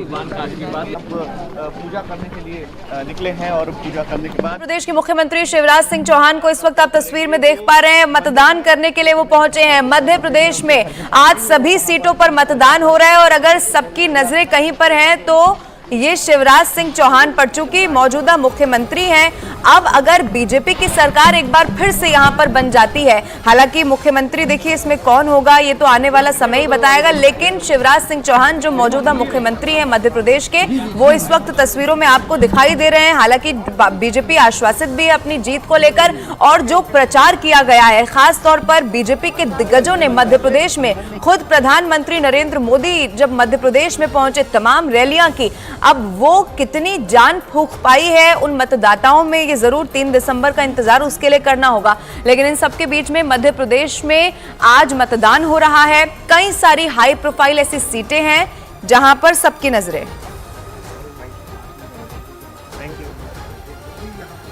भगवान का आशीर्वाद पूजा करने के लिए निकले हैं और पूजा करने के बाद प्रदेश के मुख्यमंत्री शिवराज सिंह चौहान को इस वक्त आप तस्वीर में देख पा रहे हैं। मतदान करने के लिए वो पहुंचे हैं। मध्य प्रदेश में आज सभी सीटों पर मतदान हो रहा है और अगर सबकी नजरें कहीं पर हैं तो ये शिवराज सिंह चौहान पर, चूंकि मौजूदा मुख्यमंत्री हैं। अब अगर बीजेपी की सरकार एक बार फिर से यहां पर बन जाती है, हालांकि मुख्यमंत्री देखिए इसमें कौन होगा ये तो आने वाला समय ही बताएगा, लेकिन शिवराज सिंह चौहान जो मौजूदा मुख्यमंत्री हैं मध्य प्रदेश के, वो इस वक्त तस्वीरों में आपको दिखाई दे रहे हैं। हालांकि बीजेपी आश्वासित भी है अपनी जीत को लेकर और जो प्रचार किया गया है, खास तौर पर बीजेपी के दिग्गजों ने मध्य प्रदेश में, खुद प्रधानमंत्री नरेंद्र मोदी जब मध्य प्रदेश में पहुंचे, तमाम रैलियां की, अब वो कितनी जान फूंक पाई है उन मतदाताओं में, ये जरूर 3 दिसंबर का इंतजार उसके लिए करना होगा। लेकिन इन सबके बीच में मध्य प्रदेश में आज मतदान हो रहा है। कई सारी हाई प्रोफाइल ऐसी सीटें हैं जहां पर सबकी नजरें।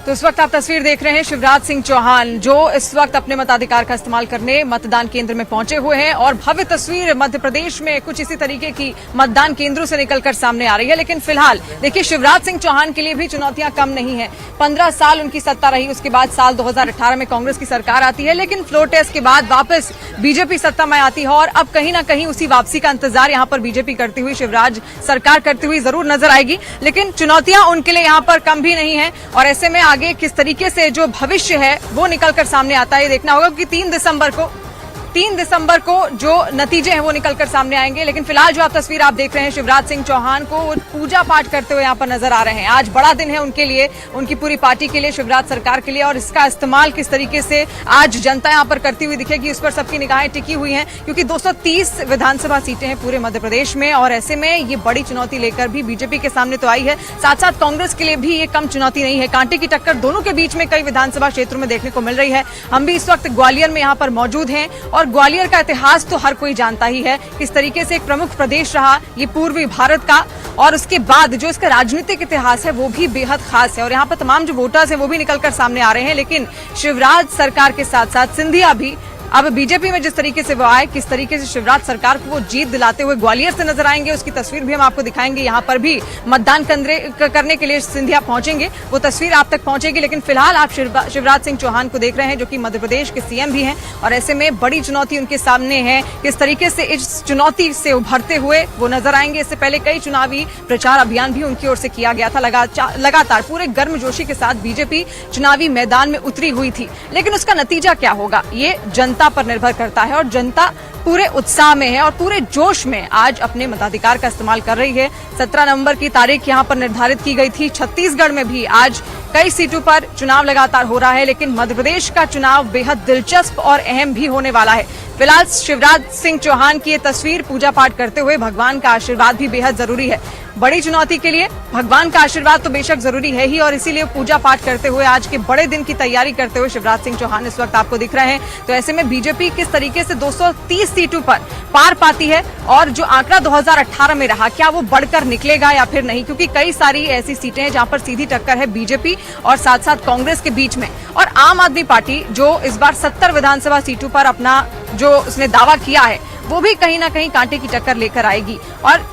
तो इस वक्त आप तस्वीर देख रहे हैं शिवराज सिंह चौहान जो इस वक्त अपने मताधिकार का इस्तेमाल करने मतदान केंद्र में पहुंचे हुए हैं और भव्य तस्वीर मध्य प्रदेश में कुछ इसी तरीके की मतदान केंद्रों से निकलकर सामने आ रही है। लेकिन फिलहाल देखिए शिवराज सिंह चौहान के लिए भी चुनौतियां कम नहीं है। 15 साल उनकी सत्ता रही, उसके बाद साल 2018 में कांग्रेस की सरकार आती है, लेकिन फ्लोर टेस्ट के बाद वापस बीजेपी सत्ता में आती है और अब कहीं ना कहीं उसी वापसी का इंतजार यहाँ पर बीजेपी करती हुई, शिवराज सरकार करती हुई जरूर नजर आएगी। लेकिन चुनौतियां उनके लिए यहाँ पर कम भी नहीं है और ऐसे में आगे किस तरीके से जो भविष्य है वो निकलकर सामने आता है ये देखना होगा, क्योंकि 3 दिसंबर को जो नतीजे हैं वो निकलकर सामने आएंगे। लेकिन फिलहाल जो आप तस्वीर आप देख रहे हैं शिवराज सिंह चौहान को पूजा पाठ करते हुए यहाँ पर नजर आ रहे हैं। आज बड़ा दिन है उनके लिए, उनकी पूरी पार्टी के लिए, शिवराज सरकार के लिए, और इसका इस्तेमाल किस तरीके से आज जनता यहाँ पर करती हुई दिखेगी उस पर सबकी निगाहें टिकी हुई हैं, क्योंकि 230 विधानसभा सीटें हैं पूरे मध्य प्रदेश में और ऐसे में ये बड़ी चुनौती लेकर भी बीजेपी के सामने तो आई है। साथ साथ कांग्रेस के लिए भी ये कम चुनौती नहीं है। कांटे की टक्कर दोनों के बीच में कई विधानसभा क्षेत्रों में देखने को मिल रही है। हम भी इस वक्त ग्वालियर में यहाँ पर मौजूद हैं और ग्वालियर का इतिहास तो हर कोई जानता ही है, किस तरीके से एक प्रमुख प्रदेश रहा ये पूर्वी भारत का, और उसके बाद जो इसका राजनीतिक इतिहास है वो भी बेहद खास है और यहाँ पर तमाम जो वोटर्स हैं वो भी निकलकर सामने आ रहे हैं। लेकिन शिवराज सरकार के साथ साथ सिंधिया भी अब बीजेपी में जिस तरीके से वो आए, किस तरीके से शिवराज सरकार को वो जीत दिलाते हुए ग्वालियर से नजर आएंगे, उसकी तस्वीर भी हम आपको दिखाएंगे। यहाँ पर भी मतदान करने के लिए सिंधिया पहुंचेंगे, वो तस्वीर आप तक पहुंचेगी। लेकिन फिलहाल आप शिवराज सिंह चौहान को देख रहे हैं जो कि मध्य प्रदेश के सीएम भी हैं और ऐसे में बड़ी चुनौती उनके सामने है। किस तरीके से इस चुनौती से उभरते हुए वो नजर आएंगे। इससे पहले कई चुनावी प्रचार अभियान भी उनकी ओर से किया गया था। लगातार पूरे गर्मजोशी के साथ बीजेपी चुनावी मैदान में उतरी हुई थी, लेकिन उसका नतीजा क्या होगा ये जनता पर निर्भर करता है और जनता पूरे उत्साह में है और पूरे जोश में आज अपने मताधिकार का इस्तेमाल कर रही है। 17 नवंबर की तारीख यहां पर निर्धारित की गई थी। छत्तीसगढ़ में भी आज कई सीटों पर चुनाव लगातार हो रहा है, लेकिन मध्य प्रदेश का चुनाव बेहद दिलचस्प और अहम भी होने वाला है। फिलहाल शिवराज सिंह चौहान की ये तस्वीर पूजा पाठ करते हुए, भगवान का आशीर्वाद भी बेहद जरूरी है। बड़ी चुनौती के लिए भगवान का आशीर्वाद तो बेशक जरूरी है ही और इसीलिए पूजा पाठ करते हुए आज के बड़े दिन की तैयारी करते हुए शिवराज सिंह चौहान इस वक्त आपको दिख रहे हैं। तो ऐसे में बीजेपी किस तरीके से 230 सीटों पर पार पाती है और जो आंकड़ा 2018 में रहा, क्या वो बढ़कर निकलेगा या फिर नहीं, क्योंकि कई सारी ऐसी सीटें हैं जहां पर सीधी टक्कर है बीजेपी और साथ साथ कांग्रेस के बीच में। और आम आदमी पार्टी जो इस बार 70 विधानसभा सीटों पर अपना जो उसने दावा किया है वो भी कहीं ना कहीं कांटे की टक्कर लेकर आएगी और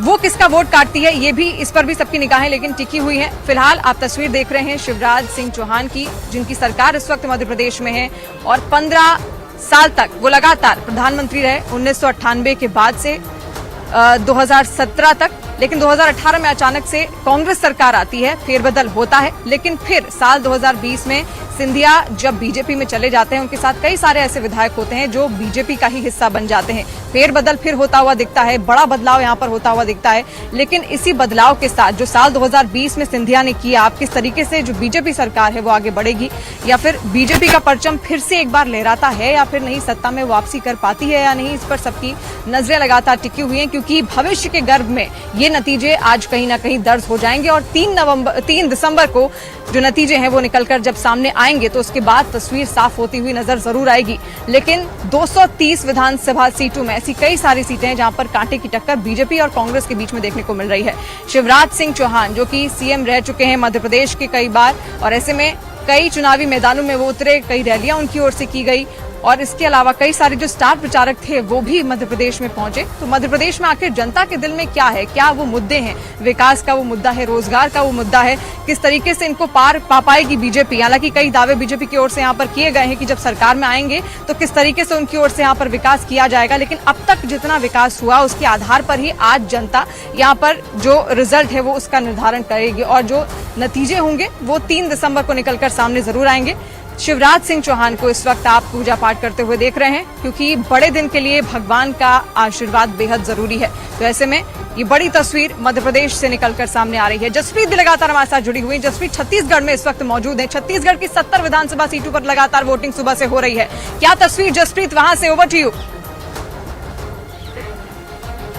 वो किसका वोट काटती है ये भी, इस पर भी सबकी निगाहें लेकिन टिकी हुई हैं। फिलहाल आप तस्वीर देख रहे हैं शिवराज सिंह चौहान की, जिनकी सरकार इस वक्त मध्य प्रदेश में है और 15 साल तक वो लगातार प्रधानमंत्री रहे, 1998 के बाद से 2017 तक। लेकिन 2018 में अचानक से कांग्रेस सरकार आती है, फेरबदल होता है, लेकिन फिर साल 2020 में सिंधिया जब बीजेपी में चले जाते हैं, उनके साथ कई सारे ऐसे विधायक होते हैं जो बीजेपी का ही हिस्सा बन जाते हैं। फेरबदल फिर होता हुआ दिखता है, बड़ा बदलाव यहाँ पर होता हुआ दिखता है। लेकिन इसी बदलाव के साथ जो साल 2020 में सिंधिया ने किया, आप किस तरीके से जो बीजेपी सरकार है वो आगे बढ़ेगी या फिर बीजेपी का परचम फिर से एक बार लहराता है या फिर नहीं, सत्ता में वापसी कर पाती है या नहीं, इस पर सबकी नजरें लगातार टिकी हुई हैं, क्योंकि भविष्य के गर्भ में ये नतीजे आज कहीं ना कहीं दर्ज हो जाएंगे और 3 दिसंबर को जो नतीजे हैं वो निकलकर जब सामने आएंगे तो उसके बाद तस्वीर साफ होती हुई नजर जरूर आएगी। लेकिन 230 विधानसभा सीटों में ऐसी कई सारी सीटें हैं जहां पर कांटे की टक्कर बीजेपी और कांग्रेस के बीच में देखने को मिल रही है। शिवराज सिंह चौहान जो कि सीएम रह चुके हैं मध्य प्रदेश के कई बार और ऐसे में कई चुनावी मैदानों में वो उतरे, कई रैलियां उनकी ओर से की गई और इसके अलावा कई सारे जो स्टार प्रचारक थे वो भी मध्य प्रदेश में पहुंचे। तो मध्य प्रदेश में आखिर जनता के दिल में क्या है, क्या वो मुद्दे हैं, विकास का वो मुद्दा है, रोजगार का वो मुद्दा है, किस तरीके से इनको पार पा पाएगी बीजेपी। हालांकि कई दावे बीजेपी की ओर से यहाँ पर किए गए हैं कि जब सरकार में आएंगे तो किस तरीके से उनकी ओर से यहाँ पर विकास किया जाएगा, लेकिन अब तक जितना विकास हुआ उसके आधार पर ही आज जनता यहाँ पर जो रिजल्ट है वो उसका निर्धारण करेगी और जो नतीजे होंगे वो 3 दिसंबर को निकलकर सामने जरूर आएंगे। शिवराज सिंह चौहान को इस वक्त आप पूजा पाठ करते हुए देख रहे हैं, क्योंकि बड़े दिन के लिए भगवान का आशीर्वाद बेहद जरूरी है। तो ऐसे में ये बड़ी तस्वीर मध्य प्रदेश से निकलकर सामने आ रही है। जसप्रीत भी लगातार हमारे साथ जुड़ी हुई। जसप्रीत छत्तीसगढ़ में इस वक्त मौजूद है। छत्तीसगढ़ की 70 विधानसभा सीटों पर लगातार वोटिंग सुबह से हो रही है। क्या तस्वीर जसप्रीत वहां से, ओवर टू यू।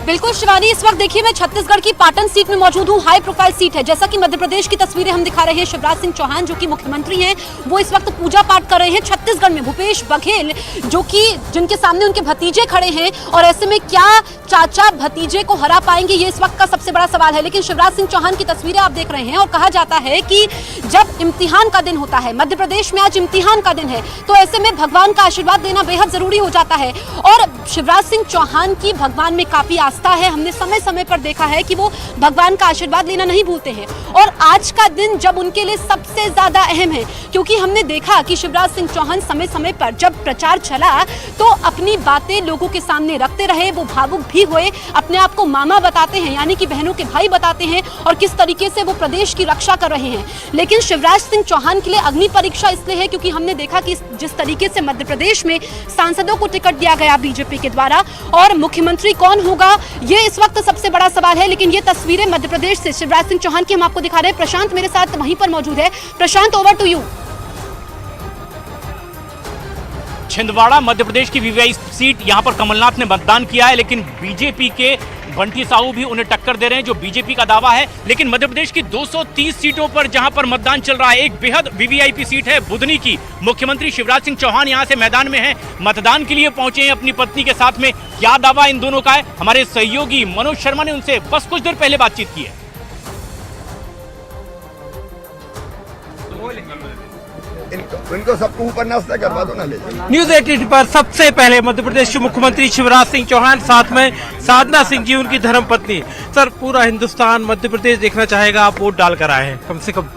बिल्कुल शिवानी, इस वक्त देखिए मैं छत्तीसगढ़ की पाटन सीट में मौजूद हूँ। हाई प्रोफाइल सीट है। जैसा कि मध्य प्रदेश की तस्वीरें हम दिखा रहे हैं, शिवराज सिंह चौहान जो कि मुख्यमंत्री हैं वो इस वक्त पूजा पाठ कर रहे हैं छत्तीसगढ़ में। भूपेश बघेल जो कि जिनके सामने उनके भतीजे खड़े हैं, और ऐसे में क्या चाचा भतीजे को हरा पाएंगे, ये इस वक्त का सबसे बड़ा सवाल है। लेकिन शिवराज सिंह चौहान की तस्वीरें आप देख रहे हैं और कहा जाता है कि जब इम्तिहान का दिन होता है, मध्य प्रदेश में आज इम्तिहान का दिन है, तो ऐसे में भगवान का आशीर्वाद देना बेहद जरूरी हो जाता है। और शिवराज सिंह चौहान की भगवान में काफी आस्था है। हमने समय समय पर देखा है कि वो भगवान का आशीर्वाद लेना नहीं भूलते हैं, और आज का दिन जब उनके लिए सबसे ज्यादा अहम है, क्योंकि हमने देखा कि शिवराज सिंह चौहान समय समय पर जब प्रचार चला तो अपनी बातें लोगों के सामने रखते रहे। वो भावुक भी हुए, अपने आप को मामा बताते हैं, यानी कि बहनों के भाई बताते हैं, और किस तरीके से वो प्रदेश की रक्षा कर रहे हैं। लेकिन शिवराज सिंह चौहान के लिए अग्नि परीक्षा इसलिए है क्योंकि हमने देखा कि जिस तरीके से मध्य प्रदेश में सांसदों को टिकट दिया गया बीजेपी के द्वारा, और मुख्यमंत्री कौन होगा ये इस वक्त सबसे बड़ा सवाल है। लेकिन ये तस्वीरें मध्य प्रदेश से शिवराज सिंह चौहान की हम आपको दिखा रहे हैं। प्रशांत मेरे साथ वहीं पर मौजूद है। प्रशांत, over to you. Chhindwara Madhya Pradesh की वीवीआई सीट, यहां पर कमलनाथ ने मतदान किया है, लेकिन बीजेपी के बंटी साहू भी उन्हें टक्कर दे रहे हैं, जो बीजेपी का दावा है। लेकिन मध्य प्रदेश की 230 सीटों पर जहां पर मतदान चल रहा है, एक बेहद वीवीआईपी सीट है बुधनी की। मुख्यमंत्री शिवराज सिंह चौहान यहां से मैदान में हैं, मतदान के लिए पहुंचे हैं अपनी पत्नी के साथ में। क्या दावा इन दोनों का है, हमारे सहयोगी मनोज शर्मा ने उनसे बस कुछ देर पहले बातचीत की है। इनको सबको ऊपर नाश्ता करवा दो ना, ले न्यूज 18 पर सबसे पहले मध्य प्रदेश के मुख्यमंत्री शिवराज सिंह चौहान, साथ में साधना सिंह जी उनकी धर्मपत्नी। सर, पूरा हिंदुस्तान मध्य प्रदेश देखना चाहेगा, आप वोट डाल कर आए हैं कम से कम।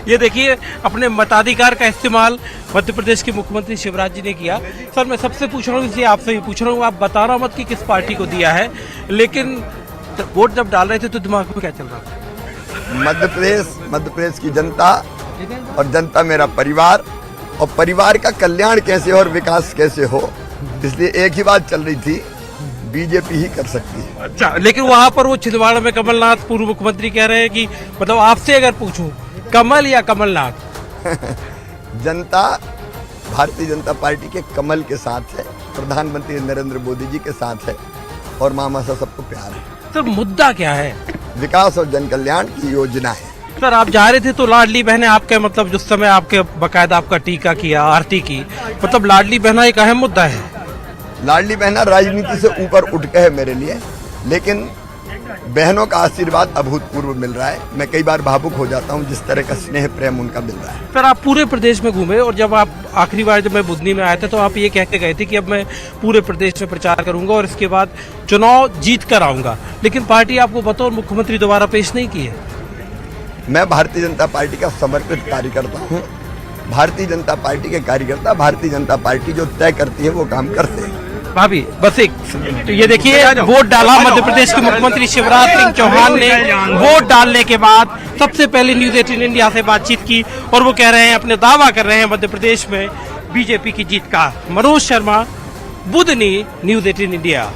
ये देखिए, अपने मताधिकार का इस्तेमाल मध्य प्रदेश के मुख्यमंत्री शिवराज जी ने किया। सर, मैं सबसे पूछ रहा हूँ, इसलिए आपसे भी पूछ रहा हूँ, आप बताना मत कि किस पार्टी को दिया है, लेकिन वोट जब डाल रहे थे तो दिमाग में क्या चल रहा था? मध्य प्रदेश की जनता, और जनता मेरा परिवार, और परिवार का कल्याण कैसे और विकास कैसे हो, इसलिए एक ही बात चल रही थी, बीजेपी ही कर सकती है। अच्छा, लेकिन वहां पर वो छिंदवाड़ा में कमलनाथ पूर्व मुख्यमंत्री कह रहे हैं कि, मतलब आपसे अगर पूछूं, कमल या कमलनाथ? जनता भारतीय जनता पार्टी के कमल के साथ है, प्रधानमंत्री नरेंद्र मोदी जी के साथ है, और मामा से सबको प्यार है। सर, मुद्दा क्या है? विकास और जन कल्याण की योजना है। सर, आप जा रहे थे तो लाडली बहनें आपके, मतलब जिस समय आपके बकायदा आपका टीका किया, आरती की, मतलब लाडली बहना एक अहम मुद्दा है। लाडली बहना राजनीति से ऊपर उठ के है मेरे लिए, लेकिन बहनों का आशीर्वाद अभूतपूर्व मिल रहा है। मैं कई बार भावुक हो जाता हूं, जिस तरह का स्नेह प्रेम उनका मिल रहा है। सर, आप पूरे प्रदेश में घूमे, और जब आप आखिरी बार जब मैं बुधनी में आया था तो आप ये कह के गए थे कि अब मैं पूरे प्रदेश में प्रचार करूंगा और इसके बाद चुनाव जीत कर आऊंगा, लेकिन पार्टी आपको बतौर मुख्यमंत्री दोबारा पेश नहीं की है। मैं भारतीय जनता पार्टी का समर्पित कार्यकर्ता हूं। भारतीय जनता पार्टी के कार्यकर्ता भारतीय जनता पार्टी जो तय करती है वो काम करते हैं। भाभी, बस एक, तो ये देखिए, वोट डाला मध्य प्रदेश के मुख्यमंत्री शिवराज सिंह चौहान ने। वोट डालने के बाद सबसे पहले न्यूज 18 इंडिया से बातचीत की, और वो कह रहे हैं, अपने दावा कर रहे हैं मध्य प्रदेश में बीजेपी की जीत का। Manoj Sharma, Budhni, news 18 India.